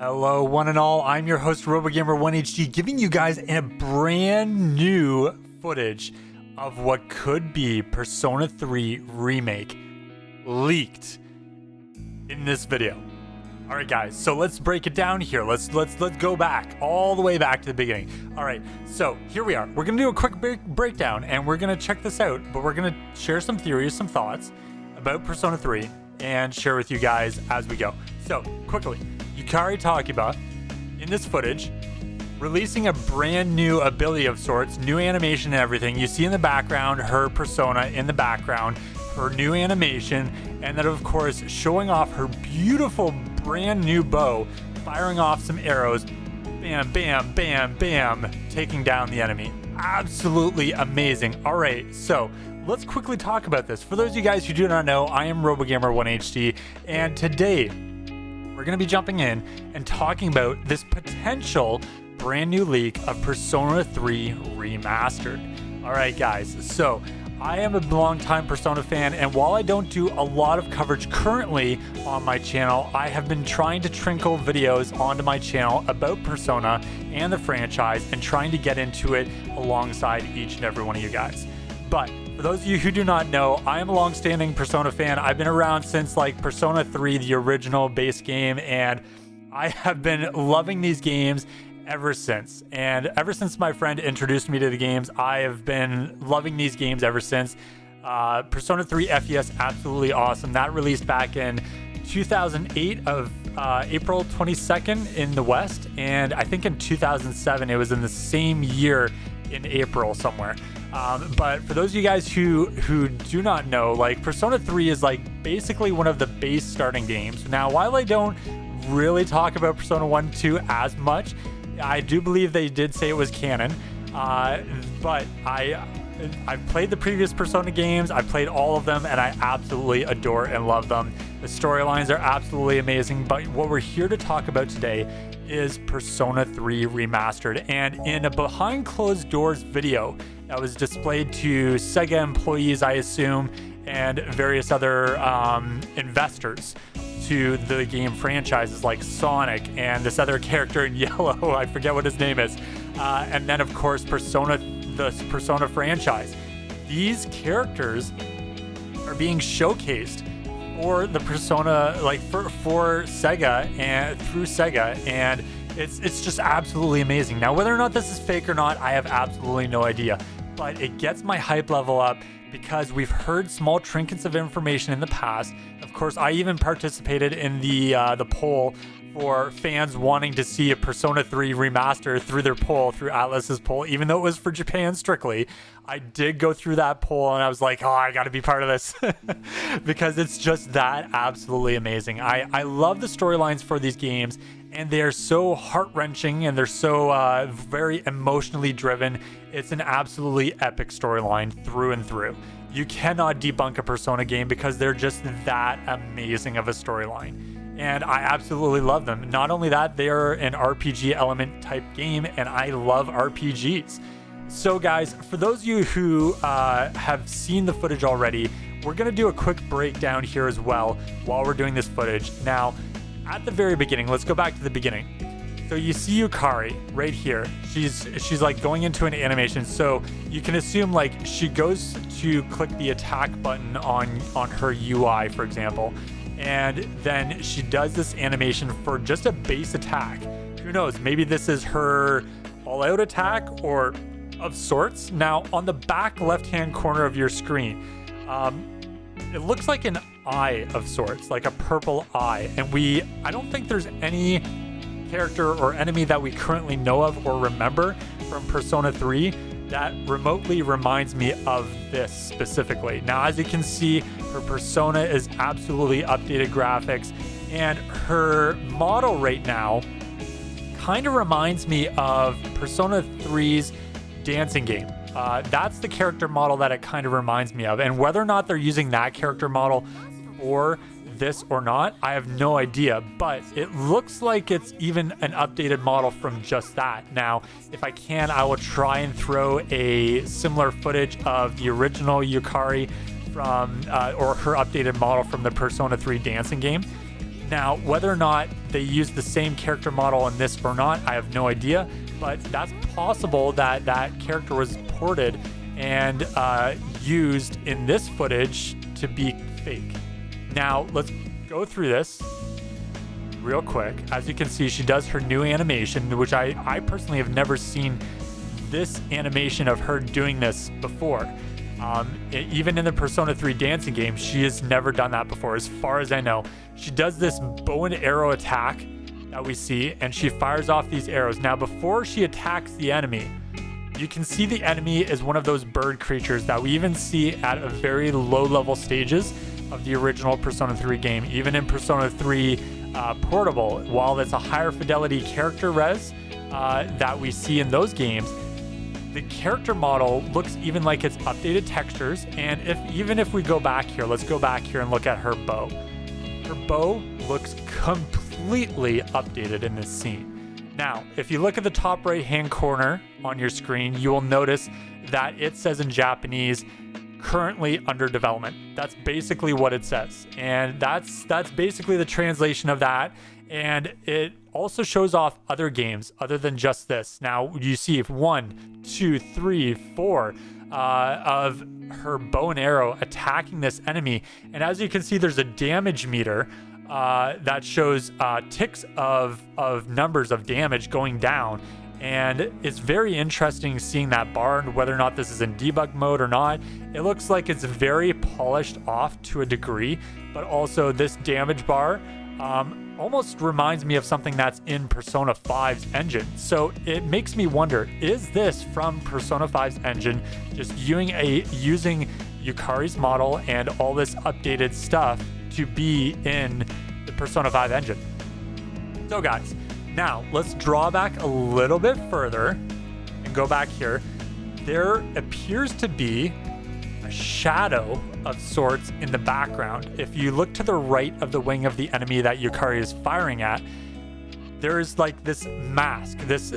Hello, one and all. I'm your host, RoboGamer1HD, giving you guys a brand new footage of what could be Persona 3 Remake leaked in this video. All right, guys. So let's break it down here. Let's go back all the way back to the beginning. All right. So here we are. We're gonna do a quick breakdown, and we're gonna check this out. But we're gonna share some theories, some thoughts about Persona 3, and share with you guys as we go. So quickly. Yukari Takiba, in this footage, releasing a brand new ability of sorts, new animation and everything. You see in the background her persona in the background, her new animation, and then of course showing off her beautiful brand new bow, firing off some arrows, bam, bam, bam, bam, taking down the enemy. Absolutely amazing. All right, so let's quickly talk about this. For those of you guys who do not know, I am RoboGamer1HD, and today we're going to be jumping in and talking about this potential brand new leak of Persona 3 Remastered. All right, guys, so I am a long-time Persona fan, and while I don't do a lot of coverage currently on my channel, I have been trying to trickle videos onto my channel about Persona and the franchise and trying to get into it alongside each and every one of you guys. But for those of you who do not know, I am a long-standing Persona fan. I've been around since like Persona 3, the original base game, and I have been loving these games ever since. And ever since my friend introduced me to the games, I have been loving these games ever since. Persona 3 FES, absolutely awesome. That released back in 2008 of April 22nd in the West, and I think in 2007 it was in the same year in April somewhere. But for those of you guys who do not know, like Persona 3 is like basically one of the base starting games. Now, while I don't really talk about Persona 1 2 as much, I do believe they did say it was canon. But I've played the previous Persona games. I've played all of them, and I absolutely adore and love them. The storylines are absolutely amazing. But what we're here to talk about today is Persona 3 Remastered. And in a behind closed doors video that was displayed to Sega employees, I assume, and various other investors to the game franchises like Sonic and this other character in yellow, I forget what his name is, and then of course the Persona franchise. These characters are being showcased for the Persona, like for Sega and through Sega, and it's just absolutely amazing. Now, whether or not this is fake or not, I have absolutely no idea, but it gets my hype level up because we've heard small trinkets of information in the past. Of course, I even participated in the poll for fans wanting to see a Persona 3 remaster through their poll, through Atlas's poll, even though it was for Japan strictly. I did go through that poll, and I was like, oh, I got to be part of this because it's just that absolutely amazing. I love the storylines for these games, and they're so heart-wrenching, and they're so very emotionally driven. It's an absolutely epic storyline through and through. You cannot debunk a Persona game because they're just that amazing of a storyline. And I absolutely love them. Not only that, they're an RPG element type game, and I love RPGs. So guys, for those of you who have seen the footage already, we're gonna do a quick breakdown here as well while we're doing this footage. Now, at the very beginning, let's go back to the beginning. So you see Yukari right here. She's like going into an animation. So you can assume like she goes to click the attack button on her UI, for example. And then she does this animation for just a base attack. Who knows? Maybe this is her all-out attack or of sorts. Now, on the back left-hand corner of your screen, it looks like an eye of sorts, like a purple eye. And I don't think there's any character or enemy that we currently know of or remember from Persona 3 that remotely reminds me of this specifically. Now, as you can see, her persona is absolutely updated graphics, and her model right now kind of reminds me of Persona 3's dancing game. That's the character model that it kind of reminds me of, and whether or not they're using that character model for this or not, I have no idea, but it looks like it's even an updated model from just that. Now, if I can, I will try and throw a similar footage of the original Yukari from, or her updated model from the Persona 3 dancing game. Now, whether or not they use the same character model in this or not, I have no idea, but that's possible that that character was ported and used in this footage to be fake. Now, let's go through this real quick. As you can see, she does her new animation, which I personally have never seen this animation of her doing this before. Even in the Persona 3 dancing game, she has never done that before, as far as I know. She does this bow and arrow attack that we see, and she fires off these arrows. Now, before she attacks the enemy, you can see the enemy is one of those bird creatures that we even see at a very low level stages of the original Persona 3 game. Even in Persona 3 Portable, while it's a higher fidelity character res that we see in those games, the character model looks even like it's updated textures. And even if we go back here, let's go back here and look at her bow. Her bow looks completely updated in this scene. Now, if you look at the top right hand corner on your screen, you will notice that it says in Japanese, currently under development. That's basically what it says. And that's basically the translation of that. And it also shows off other games other than just this. Now you see 1, 2, 3, 4 of her bow and arrow attacking this enemy. And as you can see, there's a damage meter that shows ticks of numbers of damage going down. And it's very interesting seeing that bar, and whether or not this is in debug mode or not. It looks like it's very polished off to a degree, but also this damage bar almost reminds me of something that's in Persona 5's engine. So it makes me wonder, is this from Persona 5's engine, just using Yukari's model and all this updated stuff to be in the Persona 5 engine? So guys, now let's draw back a little bit further and go back here. There appears to be a shadow of sorts in the background. If you look to the right of the wing of the enemy that Yukari is firing at, there's like this mask, this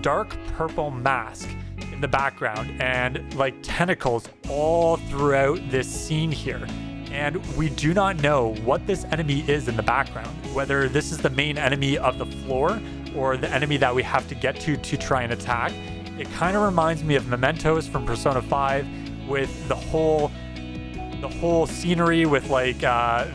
dark purple mask in the background, and like tentacles all throughout this scene here. And we do not know what this enemy is in the background, whether this is the main enemy of the floor or the enemy that we have to get to try and attack. It kind of reminds me of Mementos from Persona 5, with the whole scenery with like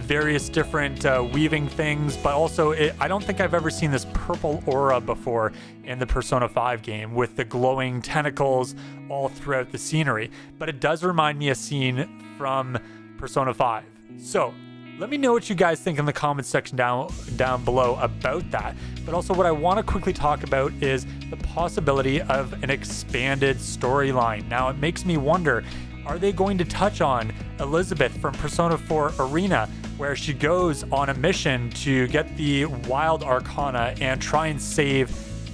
various different weaving things, but also I don't think I've ever seen this purple aura before in the Persona 5 game with the glowing tentacles all throughout the scenery. But it does remind me of a scene from Persona 5. So let me know what you guys think in the comments section down below about that. But also what I want to quickly talk about is the possibility of an expanded storyline. Now it makes me wonder, are they going to touch on Elizabeth from Persona 4 Arena, where she goes on a mission to get the Wild Arcana and try and save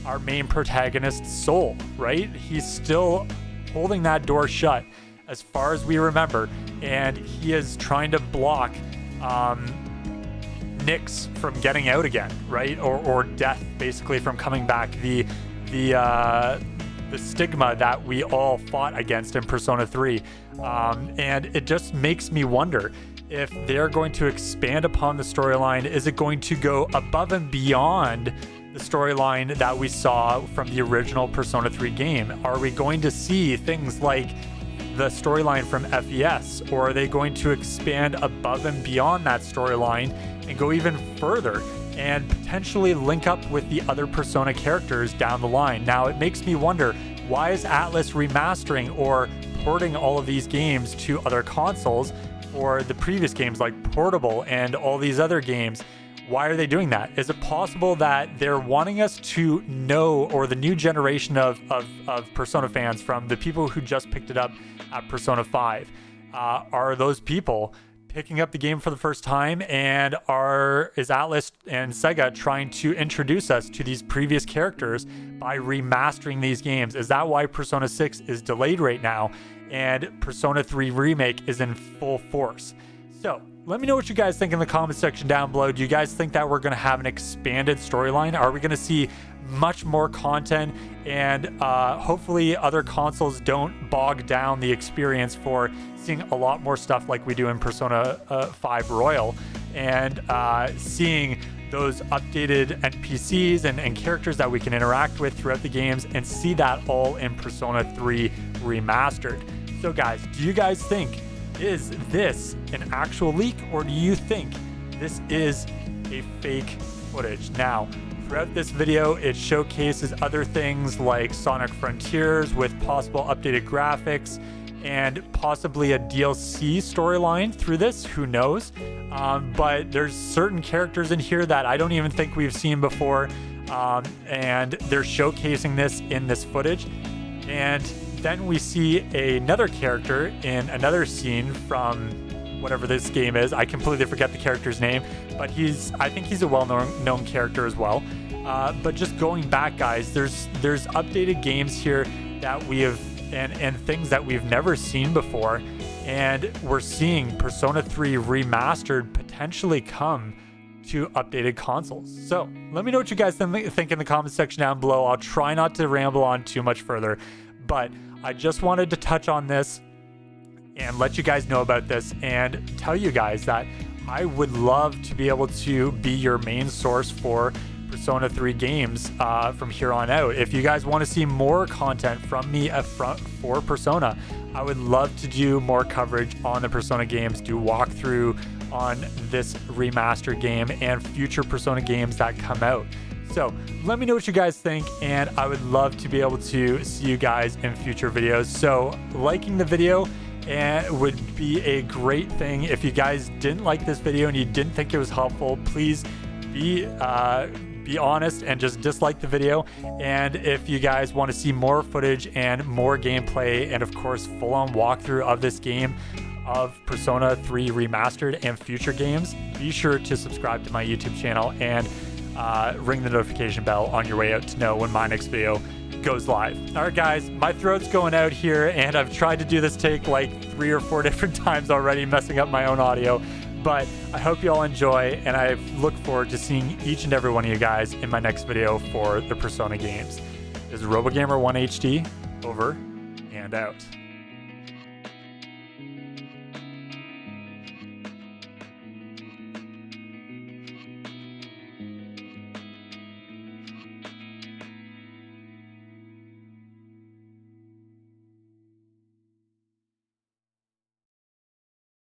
our main protagonist's soul, right? He's still holding that door shut as far as we remember, and he is trying to block Nyx from getting out again, right? Or death basically from coming back. The stigma that we all fought against in Persona 3. And it just makes me wonder if they're going to expand upon the storyline. Is it going to go above and beyond the storyline that we saw from the original Persona 3 game? Are we going to see things like the storyline from FES, or are they going to expand above and beyond that storyline and go even further and potentially link up with the other Persona characters down the line? Now it makes me wonder, why is Atlus remastering or porting all of these games to other consoles, or the previous games like Portable and all these other games? Why are they doing that? Is it possible that they're wanting us to know, or the new generation of Persona fans from the people who just picked it up at Persona 5, are those people picking up the game for the first time, and is Atlus and Sega trying to introduce us to these previous characters by remastering these games? Is that why Persona 6 is delayed right now and Persona 3 Remake is in full force? So let me know what you guys think in the comment section down below. Do you guys think that we're going to have an expanded storyline? Are we going to see much more content, and hopefully other consoles don't bog down the experience for seeing a lot more stuff like we do in Persona 5 Royal? and seeing those updated NPCs and characters that we can interact with throughout the games, and see that all in Persona 3 Remastered. So guys, do you guys think, is this an actual leak, or do you think this is a fake footage? Now, throughout this video, it showcases other things like Sonic Frontiers with possible updated graphics and possibly a DLC storyline through this, who knows? But there's certain characters in here that I don't even think we've seen before, and they're showcasing this in this footage. And then we see another character in another scene from whatever this game is. I completely forget the character's name, but I think he's a well-known character as well. But just going back, guys, there's updated games here that we have, and things that we've never seen before, and we're seeing Persona 3 Remastered potentially come to updated consoles. So let me know what you guys think in the comment section down below. I'll try not to ramble on too much further, but I just wanted to touch on this and let you guys know about this, and tell you guys that I would love to be able to be your main source for Persona 3 games from here on out. If you guys want to see more content from me for Persona, I would love to do more coverage on the Persona games, do walkthrough on this remastered game and future Persona games that come out. So let me know what you guys think, and I would love to be able to see you guys in future videos. So liking the video would be a great thing. If you guys didn't like this video and you didn't think it was helpful, please be honest and just dislike the video. And if you guys want to see more footage and more gameplay, and of course full-on walkthrough of this game, of Persona 3 Remastered and future games, be sure to subscribe to my YouTube channel and ring the notification bell on your way out to know when my next video goes live. All right, guys, my throat's going out here, and I've tried to do this take like 3 or 4 different times already, messing up my own audio. But I hope you all enjoy, and I look forward to seeing each and every one of you guys in my next video for the Persona games. This is RoboGamer1HD, over and out.